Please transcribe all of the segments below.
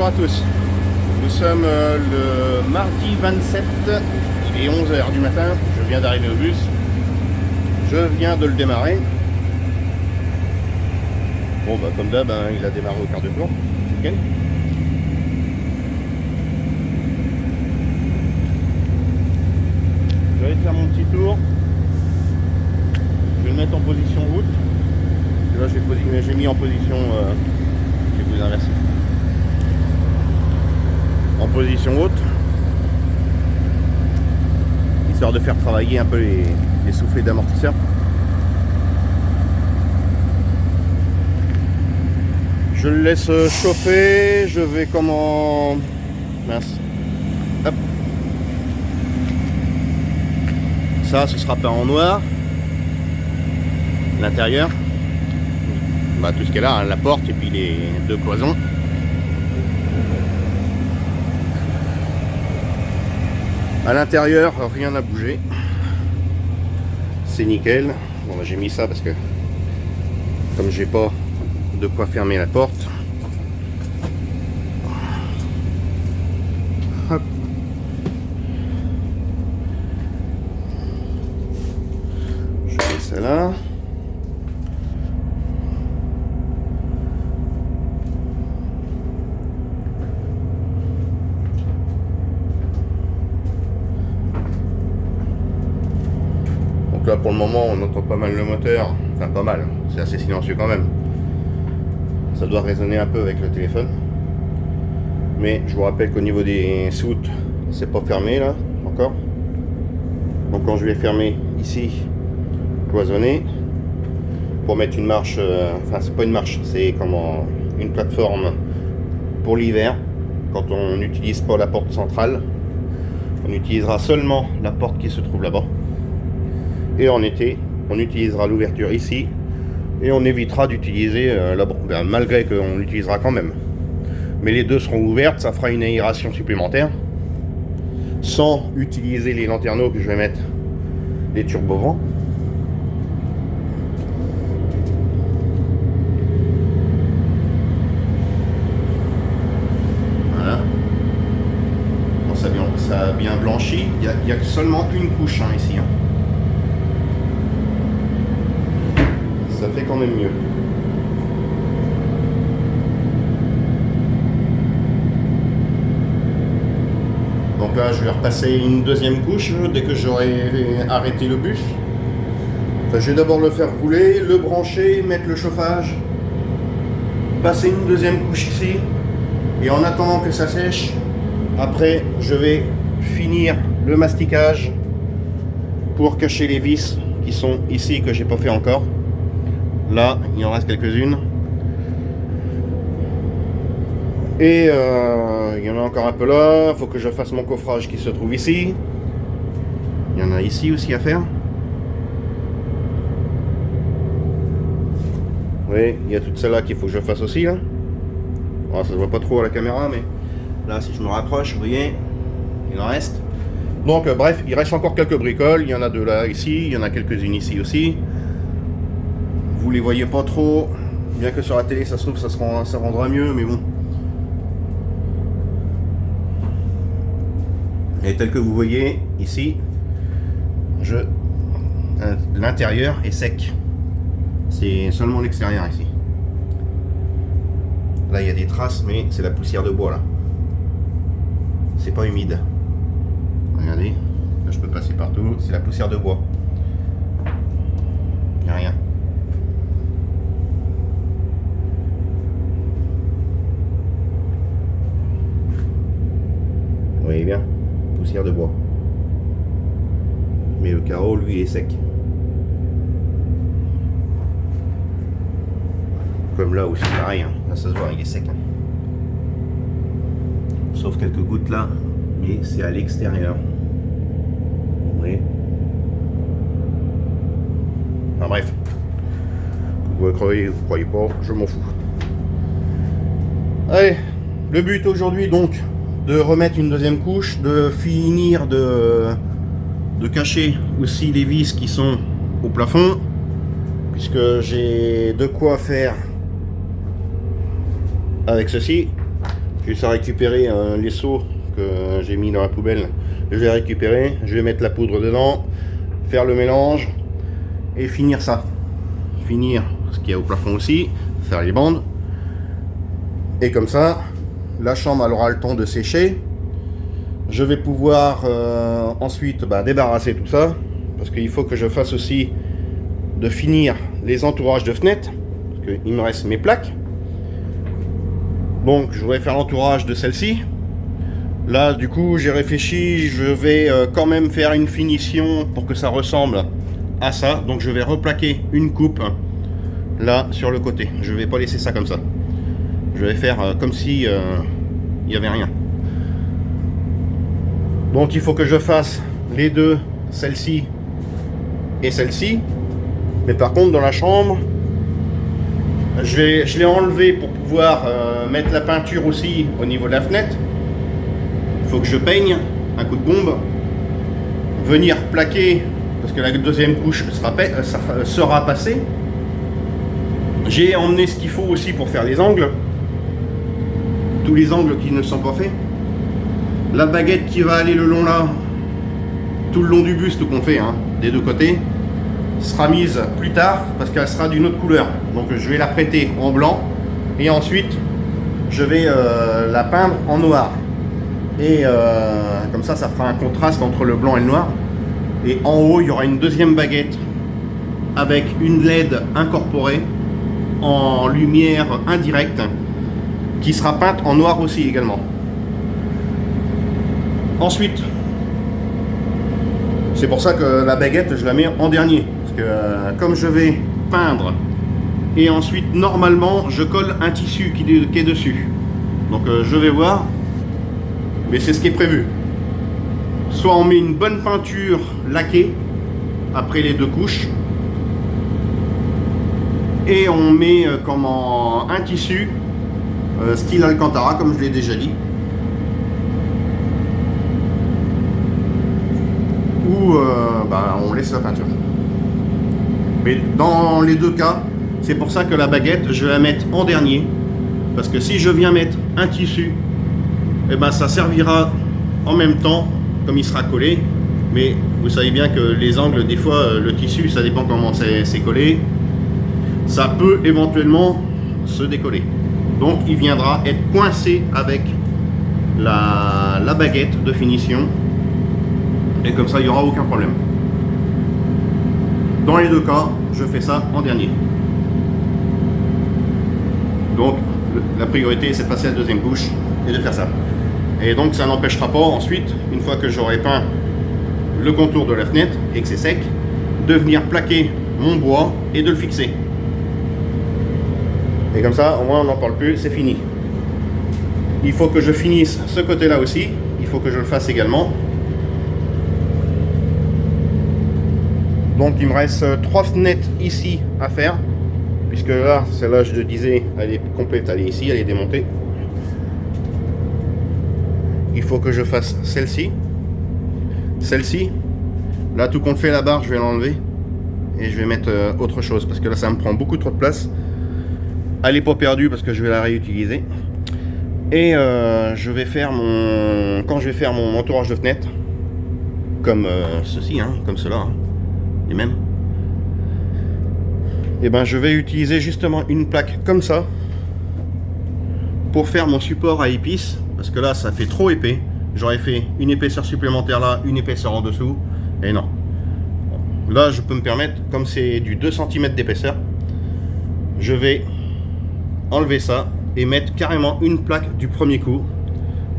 à tous. Nous sommes le mardi 27, il est 11h du matin, je viens d'arriver au bus. Je viens de le démarrer. Bon bah comme d'hab, hein, il a démarré au quart de tour. Nickel. Je vais aller faire mon petit tour. Je vais le mettre en position route. Et là j'ai mis en position... je vais vous inverser. En position haute. Histoire de faire travailler un peu les soufflets d'amortisseur. Je le laisse chauffer, je vais comment... Mince. Hop. Ça, ce sera peint en noir. L'intérieur. Bah, tout ce qu'elle a, hein, la porte et puis les deux cloisons. À l'intérieur, rien n'a bougé. C'est nickel. Bon, bah, j'ai mis ça parce que comme j'ai pas de quoi fermer la porte. Hop. Je mets ça là. Donc là pour le moment on entend pas mal le moteur, enfin pas mal, c'est assez silencieux quand même. Ça doit résonner un peu avec le téléphone. Mais je vous rappelle qu'au niveau des soutes, c'est pas fermé là, encore. Donc quand je vais fermer ici, cloisonné, pour mettre une marche, enfin c'est pas une marche, c'est comment une plateforme pour l'hiver. Quand on n'utilise pas la porte centrale, on utilisera seulement la porte qui se trouve là-bas. Et en été, on utilisera l'ouverture ici. Et on évitera d'utiliser la bombe, malgré qu'on l'utilisera quand même. Mais les deux seront ouvertes, ça fera une aération supplémentaire. Sans utiliser les lanterneaux que je vais mettre les turbovents. Voilà. Bon, ça a bien blanchi. Il y a seulement une couche hein, ici. Hein. Ça fait quand même mieux. Donc là, je vais repasser une deuxième couche dès que j'aurai arrêté le bus. Enfin, je vais d'abord le faire rouler, le brancher, mettre le chauffage, passer une deuxième couche ici. Et en attendant que ça sèche, après, je vais finir le masticage pour cacher les vis qui sont ici que j'ai pas fait encore. Là, il en reste quelques-unes. Et il y en a encore un peu là. Il faut que je fasse mon coffrage qui se trouve ici. Il y en a ici aussi à faire. Oui, il y a toutes celles-là qu'il faut que je fasse aussi. Là. Alors, ça se voit pas trop à la caméra, mais là, si je me rapproche, vous voyez, il en reste. Donc, bref, il reste encore quelques bricoles. Il y en a deux là, ici. Il y en a quelques-unes ici aussi. Vous les voyez pas trop, bien que sur la télé ça se trouve ça rendra mieux, mais bon. Et tel que vous voyez ici, l'intérieur est sec. C'est seulement l'extérieur ici. Là il y a des traces, mais c'est la poussière de bois là. C'est pas humide. Regardez, là je peux passer partout, c'est la poussière de bois. Il n'y a rien. Vous voyez bien, poussière de bois. Mais le carreau, lui, est sec. Comme là aussi, pareil. Hein. Là, ça se voit, il est sec. Hein. Sauf quelques gouttes là, mais c'est à l'extérieur. Vous voyez. Enfin bref. Vous croyez pas, je m'en fous. Allez, le but aujourd'hui donc, de remettre une deuxième couche, de finir de cacher aussi les vis qui sont au plafond, puisque j'ai de quoi faire avec ceci. Juste à récupérer les seaux que j'ai mis dans la poubelle. Je vais récupérer, je vais mettre la poudre dedans, faire le mélange et finir ça. Finir ce qu'il y a au plafond aussi, faire les bandes. Et comme ça, la chambre elle aura le temps de sécher. Je vais pouvoir ensuite débarrasser tout ça. Parce qu'il faut que je fasse aussi de finir les entourages de fenêtres. Parce qu'il me reste mes plaques. Donc je voudrais faire l'entourage de celle-ci. Là du coup j'ai réfléchi, je vais quand même faire une finition pour que ça ressemble à ça. Donc je vais replaquer une coupe là sur le côté. Je vais pas laisser ça comme ça. Je vais faire comme si il n'y avait rien. Donc il faut que je fasse les deux, celle-ci et celle-ci. Mais par contre dans la chambre, je l'ai enlevé pour pouvoir mettre la peinture aussi au niveau de la fenêtre. Il faut que je peigne un coup de bombe, venir plaquer parce que la deuxième couche sera passée. J'ai emmené ce qu'il faut aussi pour faire les angles, tous les angles qui ne sont pas faits. La baguette qui va aller le long là, tout le long du buste qu'on fait des deux côtés, sera mise plus tard parce qu'elle sera d'une autre couleur. Donc je vais la prêter en blanc et ensuite je vais la peindre en noir. Et comme ça fera un contraste entre le blanc et le noir. Et en haut il y aura une deuxième baguette avec une LED incorporée en lumière indirecte qui sera peinte en noir aussi également. Ensuite, c'est pour ça que la baguette je la mets en dernier. Parce que comme je vais peindre et ensuite normalement je colle un tissu qui est dessus. Donc je vais voir. Mais c'est ce qui est prévu. Soit on met une bonne peinture laquée après les deux couches. Et on met un tissu style Alcantara comme je l'ai déjà dit. Ou on laisse la peinture. Mais dans les deux cas, c'est pour ça que la baguette, je vais la mettre en dernier. Parce que si je viens mettre un tissu, ça servira en même temps, comme il sera collé. Mais vous savez bien que les angles, des fois, le tissu, ça dépend comment c'est collé. Ça peut éventuellement se décoller. Donc il viendra être coincé avec la baguette de finition. Et comme ça, il n'y aura aucun problème. Dans les deux cas, je fais ça en dernier. Donc, la priorité, c'est de passer à la deuxième couche et de faire ça. Et donc, ça n'empêchera pas ensuite, une fois que j'aurai peint le contour de la fenêtre et que c'est sec, de venir plaquer mon bois et de le fixer. Et comme ça, au moins, on n'en parle plus, c'est fini. Il faut que je finisse ce côté-là aussi. Il faut que je le fasse également. Donc il me reste 3 fenêtres ici à faire, puisque là, celle-là je le disais, elle est complète, elle est ici, elle est démontée. Il faut que je fasse celle-ci, là tout compte fait la barre je vais l'enlever et je vais mettre autre chose, parce que là ça me prend beaucoup trop de place. Elle n'est pas perdue parce que je vais la réutiliser. Et je vais faire quand je vais faire mon entourage de fenêtre, comme ceci, comme cela, les mêmes, et je vais utiliser justement une plaque comme ça pour faire mon support à épices, parce que là ça fait trop épais. J'aurais fait une épaisseur supplémentaire là, une épaisseur en dessous, et non. Là je peux me permettre, comme c'est du 2 cm d'épaisseur, je vais enlever ça et mettre carrément une plaque du premier coup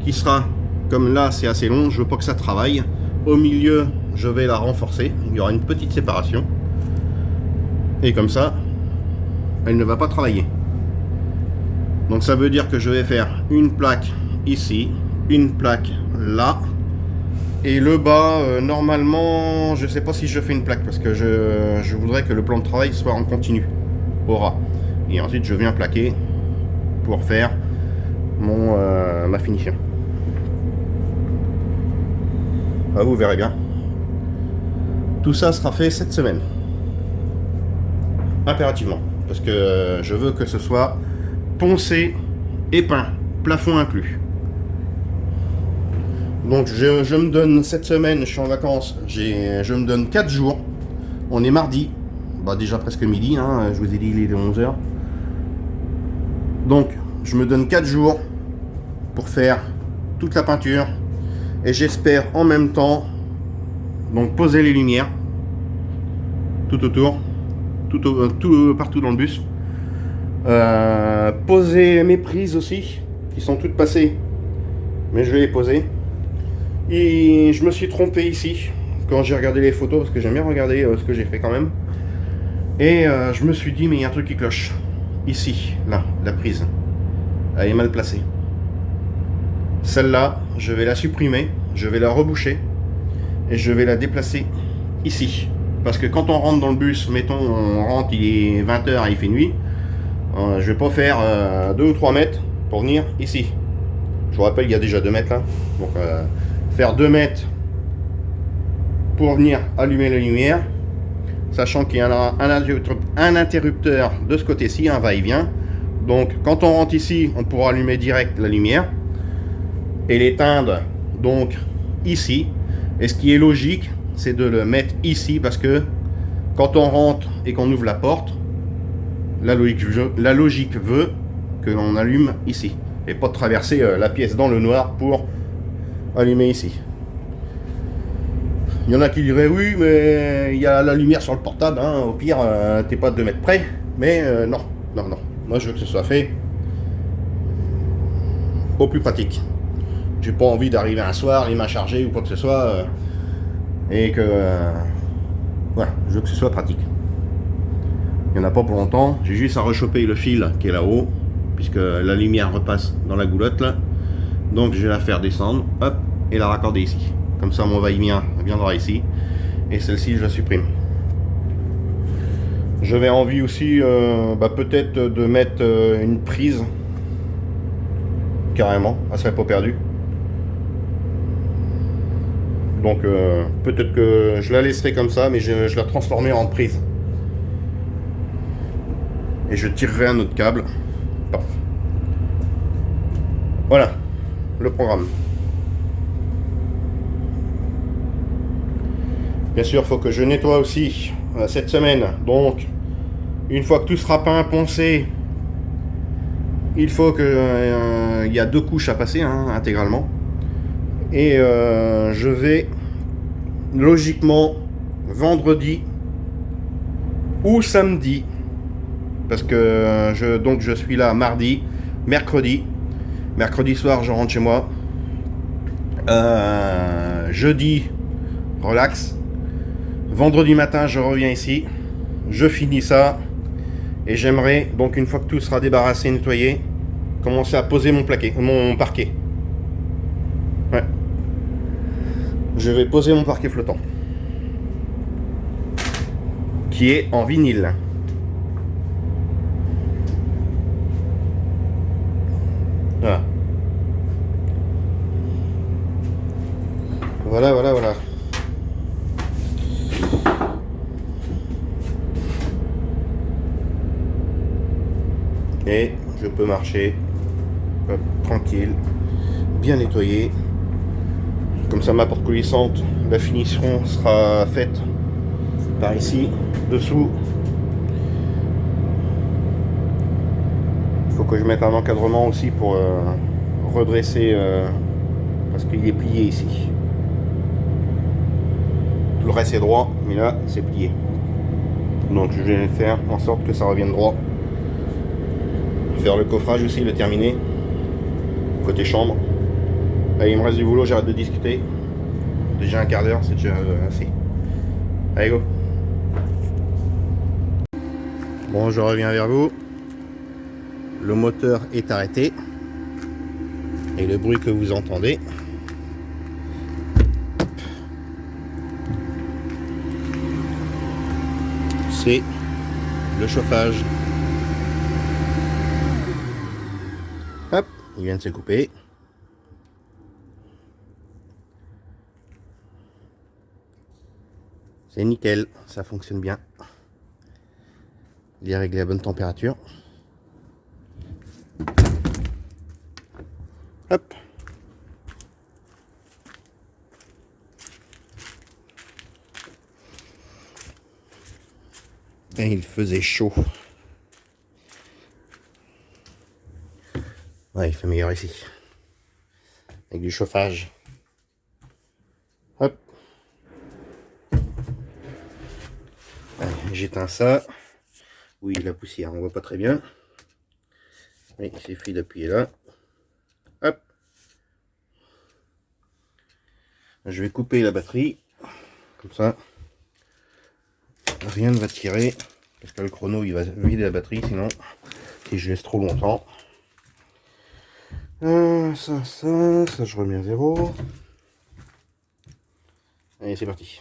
qui sera, comme là c'est assez long, je veux pas que ça travaille. Au milieu je vais la renforcer, il y aura une petite séparation et comme ça elle ne va pas travailler. Donc ça veut dire que je vais faire une plaque ici, une plaque là, et le bas normalement je sais pas si je fais une plaque parce que je voudrais que le plan de travail soit en continu au ras, et ensuite je viens plaquer pour faire ma finition. Vous verrez bien. Tout ça sera fait cette semaine. Impérativement. Parce que je veux que ce soit poncé et peint. plafond inclus. Donc je me donne cette semaine, je suis en vacances, je me donne 4 jours. On est mardi, bah déjà presque midi, hein, je vous ai dit il est 11h. Donc je me donne 4 jours pour faire toute la peinture. Et j'espère en même temps donc poser les lumières tout autour, tout partout dans le bus. Poser mes prises aussi, qui sont toutes passées, mais je vais les poser. Et je me suis trompé ici quand j'ai regardé les photos, parce que j'aime bien regarder ce que j'ai fait quand même. Et je me suis dit, mais il y a un truc qui cloche. Ici, là, la prise, elle est mal placée. Celle-là, je vais la supprimer, je vais la reboucher et je vais la déplacer ici. Parce que quand on rentre dans le bus, mettons, on rentre, il est 20h et il fait nuit, je vais pas faire 2 ou 3 mètres pour venir ici. Je vous rappelle, il y a déjà 2 mètres là. Donc faire 2 mètres pour venir allumer la lumière, sachant qu'il y a un interrupteur de ce côté-ci, un va-et-vient. Donc quand on rentre ici, on pourra allumer direct la lumière et l'éteindre donc ici. Et ce qui est logique, c'est de le mettre ici, parce que quand on rentre et qu'on ouvre la porte, la logique veut que l'on allume ici et pas de traverser la pièce dans le noir pour allumer ici. Il y en a qui diraient oui, mais il y a la lumière sur le portable, hein, au pire t'es pas 2 mètres près. Mais non, moi je veux que ce soit fait au plus pratique. J'ai pas envie d'arriver un soir, les mains chargées ou quoi que ce soit, et que voilà, je veux que ce soit pratique. Il n'y en a pas pour longtemps, j'ai juste à rechoper le fil qui est là-haut, puisque la lumière repasse dans la goulotte là. Donc je vais la faire descendre, hop, et la raccorder ici. Comme ça mon va-et-vient viendra ici, et celle-ci je la supprime. J'avais envie aussi peut-être de mettre une prise, carrément, elle serait pas perdue. Donc peut-être que je la laisserai comme ça, mais je la transformerai en prise. Et je tirerai un autre câble. Paf. Voilà le programme. Bien sûr, il faut que je nettoie aussi cette semaine. Donc, une fois que tout sera peint, poncé, il faut que il y a 2 couches à passer intégralement. Et je vais logiquement vendredi ou samedi, parce que je suis là mardi, mercredi soir je rentre chez moi, jeudi relax, vendredi matin je reviens ici, je finis ça, et j'aimerais donc une fois que tout sera débarrassé, nettoyé, commencer à poser mon parquet. Ouais. Je vais poser mon parquet flottant, qui est en vinyle. Voilà. Voilà. Et je peux marcher tranquille, bien nettoyé. Comme ça ma porte coulissante, la finition sera faite par ici, dessous. Il faut que je mette un encadrement aussi pour redresser, parce qu'il est plié ici. Tout le reste est droit, mais là c'est plié. Donc je vais faire en sorte que ça revienne droit. Faire le coffrage aussi, le terminer. Côté chambre. Allez, il me reste du boulot, j'arrête de discuter. Déjà un quart d'heure, c'est déjà assez. Allez, go. Bon, je reviens vers vous. Le moteur est arrêté. Et le bruit que vous entendez, c'est le chauffage. Hop, il vient de se couper. C'est nickel, ça fonctionne bien. Il est réglé à bonne température. faisait chaud. Ouais, il fait meilleur ici. Avec du chauffage. Hop. J'éteins ça. Oui, la poussière, on voit pas très bien. Mais il suffit d'appuyer là. Hop. Je vais couper la batterie. Comme ça. Rien ne va tirer. Parce que le chrono, il va vider la batterie sinon. Si je laisse trop longtemps. Ça, je remets à zéro. Allez, c'est parti.